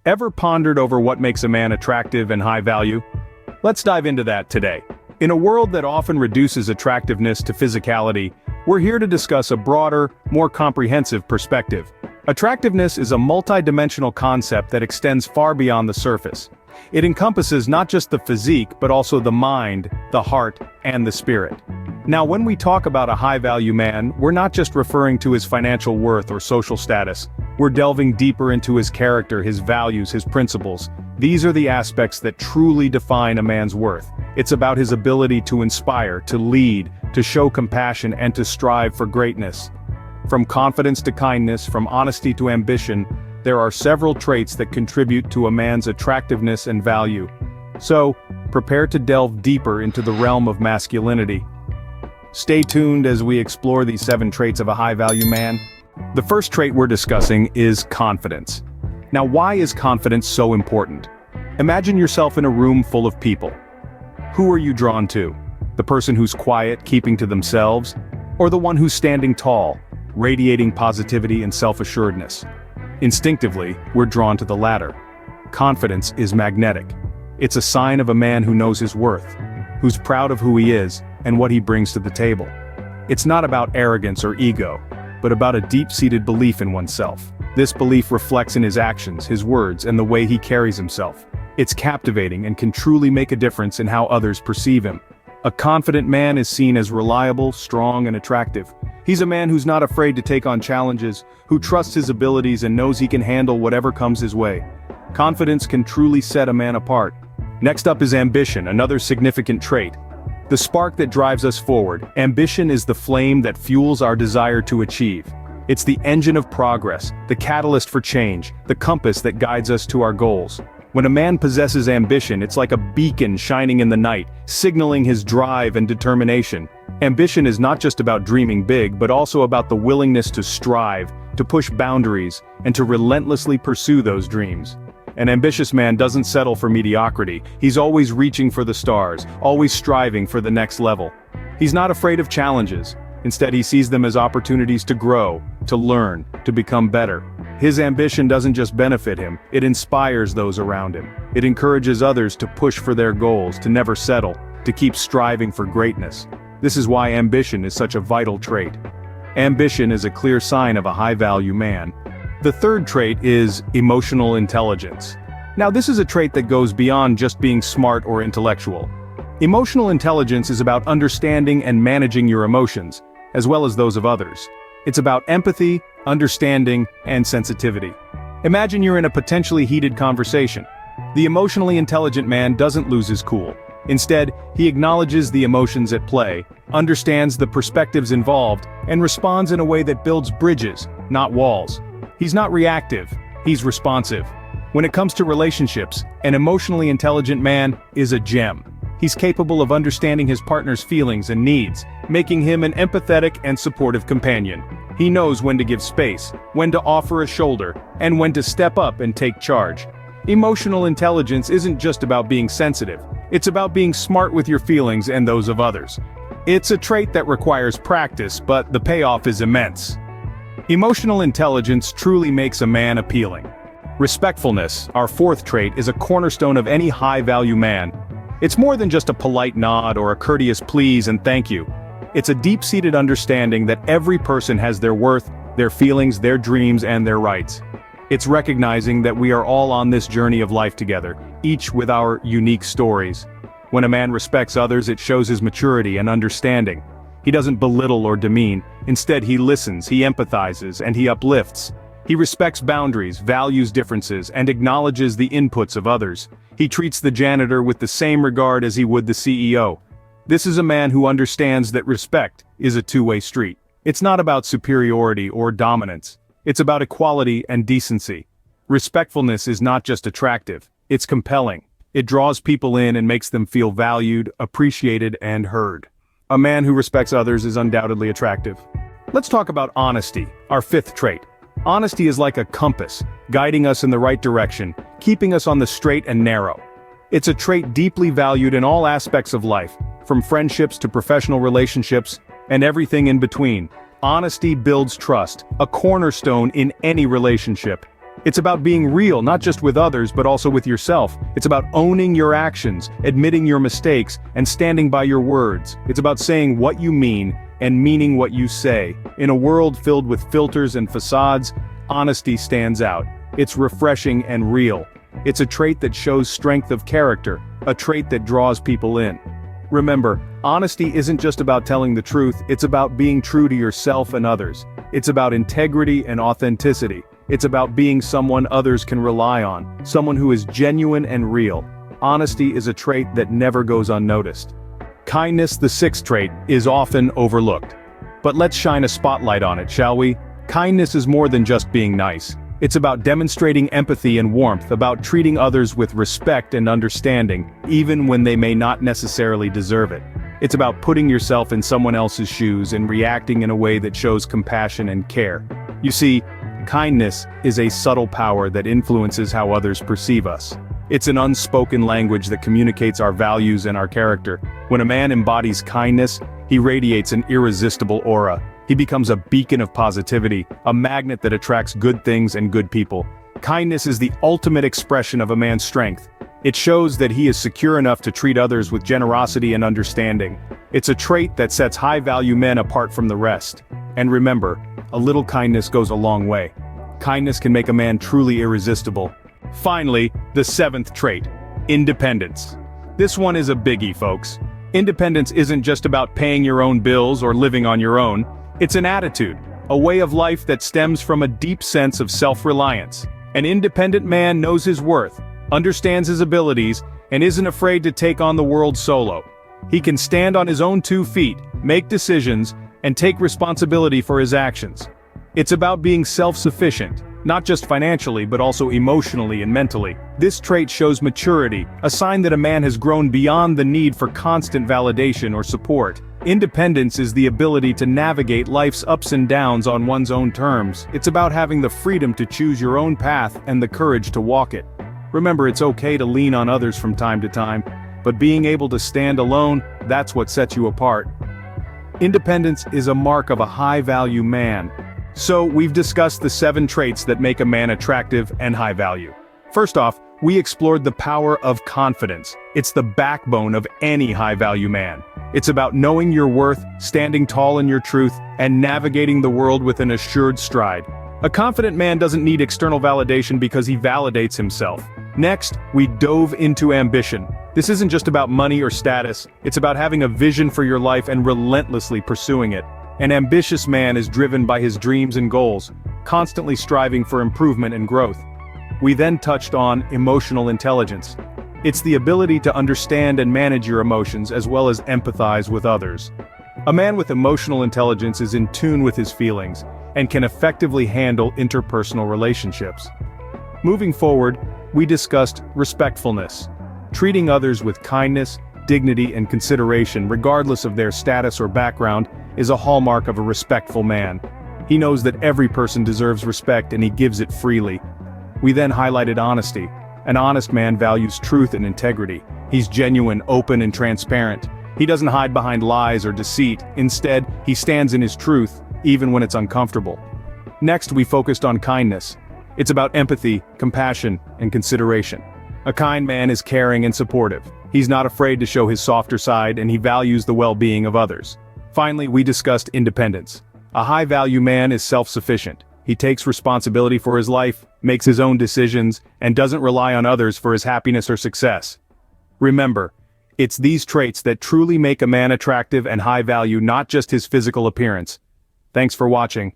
Ever pondered over what makes a man attractive and high value? Let's dive into that today. In a world that often reduces attractiveness to physicality, we're here to discuss a broader, more comprehensive perspective. Attractiveness is a multidimensional concept that extends far beyond the surface. It encompasses not just the physique but also the mind, the heart, and the spirit. Now, when we talk about a high-value man, we're not just referring to his financial worth or social status. We're delving deeper into his character, his values, his principles. These are the aspects that truly define a man's worth. It's about his ability to inspire, to lead, to show compassion, and to strive for greatness. From confidence to kindness, from honesty to ambition, there are several traits that contribute to a man's attractiveness and value. So, prepare to delve deeper into the realm of masculinity. Stay tuned as we explore these 7 traits of a high-value man. The first trait we're discussing is confidence. Now, why is confidence so important? Imagine yourself in a room full of people. Who are you drawn to? The person who's quiet, keeping to themselves? Or the one who's standing tall, radiating positivity and self-assuredness? Instinctively, we're drawn to the latter. Confidence is magnetic. It's a sign of a man who knows his worth, who's proud of who he is and what he brings to the table. It's not about arrogance or ego, but about a deep-seated belief in oneself. This belief reflects in his actions, his words, and the way he carries himself. It's captivating and can truly make a difference in how others perceive him. A confident man is seen as reliable, strong, and attractive. He's a man who's not afraid to take on challenges, who trusts his abilities and knows he can handle whatever comes his way. Confidence can truly set a man apart. Next up is ambition, another significant trait. The spark that drives us forward. Ambition is the flame that fuels our desire to achieve. It's the engine of progress, the catalyst for change, the compass that guides us to our goals. When a man possesses ambition, it's like a beacon shining in the night, signaling his drive and determination. Ambition is not just about dreaming big, but also about the willingness to strive, to push boundaries, and to relentlessly pursue those dreams. An ambitious man doesn't settle for mediocrity. He's always reaching for the stars, always striving for the next level. He's not afraid of challenges. Instead, he sees them as opportunities to grow, to learn, to become better. His ambition doesn't just benefit him, it inspires those around him. It encourages others to push for their goals, to never settle, to keep striving for greatness. This is why ambition is such a vital trait. Ambition is a clear sign of a high-value man. The third trait is emotional intelligence. Now, this is a trait that goes beyond just being smart or intellectual. Emotional intelligence is about understanding and managing your emotions, as well as those of others. It's about empathy, understanding, and sensitivity. Imagine you're in a potentially heated conversation. The emotionally intelligent man doesn't lose his cool. Instead, he acknowledges the emotions at play, understands the perspectives involved, and responds in a way that builds bridges, not walls. He's not reactive, he's responsive. When it comes to relationships, an emotionally intelligent man is a gem. He's capable of understanding his partner's feelings and needs, making him an empathetic and supportive companion. He knows when to give space, when to offer a shoulder, and when to step up and take charge. Emotional intelligence isn't just about being sensitive, it's about being smart with your feelings and those of others. It's a trait that requires practice, but the payoff is immense. Emotional intelligence truly makes a man appealing. Respectfulness, our fourth trait, is a cornerstone of any high-value man. It's more than just a polite nod or a courteous please and thank you. It's a deep-seated understanding that every person has their worth, their feelings, their dreams, and their rights. It's recognizing that we are all on this journey of life together, each with our unique stories. When a man respects others, it shows his maturity and understanding. He doesn't belittle or demean. Instead, he listens, he empathizes, and he uplifts. He respects boundaries, values differences, and acknowledges the inputs of others. He treats the janitor with the same regard as he would the CEO. This is a man who understands that respect is a two-way street. It's not about superiority or dominance. It's about equality and decency. Respectfulness is not just attractive, it's compelling. It draws people in and makes them feel valued, appreciated, and heard. A man who respects others is undoubtedly attractive. Let's talk about honesty, our fifth trait. Honesty is like a compass, guiding us in the right direction, keeping us on the straight and narrow. It's a trait deeply valued in all aspects of life, from friendships to professional relationships, and everything in between. Honesty builds trust, a cornerstone in any relationship. It's about being real, not just with others, but also with yourself. It's about owning your actions, admitting your mistakes, and standing by your words. It's about saying what you mean and meaning what you say. In a world filled with filters and facades, honesty stands out. It's refreshing and real. It's a trait that shows strength of character, a trait that draws people in. Remember, honesty isn't just about telling the truth, it's about being true to yourself and others. It's about integrity and authenticity. It's about being someone others can rely on, someone who is genuine and real. Honesty is a trait that never goes unnoticed. Kindness, the sixth trait, is often overlooked. But let's shine a spotlight on it, shall we? Kindness is more than just being nice. It's about demonstrating empathy and warmth, about treating others with respect and understanding, even when they may not necessarily deserve it. It's about putting yourself in someone else's shoes and reacting in a way that shows compassion and care. You see, kindness is a subtle power that influences how others perceive us. It's an unspoken language that communicates our values and our character. When a man embodies kindness, he radiates an irresistible aura. He becomes a beacon of positivity, a magnet that attracts good things and good people. Kindness is the ultimate expression of a man's strength. It shows that he is secure enough to treat others with generosity and understanding. It's a trait that sets high-value men apart from the rest. And remember, a little kindness goes a long way. Kindness can make a man truly irresistible. Finally, the seventh trait, independence. This one is a biggie, folks. Independence isn't just about paying your own bills or living on your own. It's an attitude, a way of life that stems from a deep sense of self-reliance. An independent man knows his worth, understands his abilities, and isn't afraid to take on the world solo. He can stand on his own 2 feet, make decisions, and take responsibility for his actions. It's about being self-sufficient, not just financially but also emotionally and mentally. This trait shows maturity, a sign that a man has grown beyond the need for constant validation or support. Independence is the ability to navigate life's ups and downs on one's own terms. It's about having the freedom to choose your own path and the courage to walk it. Remember, it's okay to lean on others from time to time, but being able to stand alone, that's what sets you apart. Independence is a mark of a high-value man. So, we've discussed the 7 traits that make a man attractive and high value. First off, we explored the power of confidence. It's the backbone of any high-value man. It's about knowing your worth, standing tall in your truth, and navigating the world with an assured stride. A confident man doesn't need external validation because he validates himself. Next, we dove into ambition. This isn't just about money or status, it's about having a vision for your life and relentlessly pursuing it. An ambitious man is driven by his dreams and goals, constantly striving for improvement and growth. We then touched on emotional intelligence. It's the ability to understand and manage your emotions as well as empathize with others. A man with emotional intelligence is in tune with his feelings and can effectively handle interpersonal relationships. Moving forward, we discussed respectfulness. Treating others with kindness, dignity, and consideration regardless of their status or background is a hallmark of a respectful man. He knows that every person deserves respect and he gives it freely. We then highlighted honesty. An honest man values truth and integrity. He's genuine, open, and transparent. He doesn't hide behind lies or deceit. Instead, he stands in his truth, even when it's uncomfortable. Next, we focused on kindness. It's about empathy, compassion, and consideration. A kind man is caring and supportive. He's not afraid to show his softer side and he values the well-being of others. Finally, we discussed independence. A high-value man is self-sufficient. He takes responsibility for his life, makes his own decisions, and doesn't rely on others for his happiness or success. Remember, it's these traits that truly make a man attractive and high value, not just his physical appearance. Thanks for watching.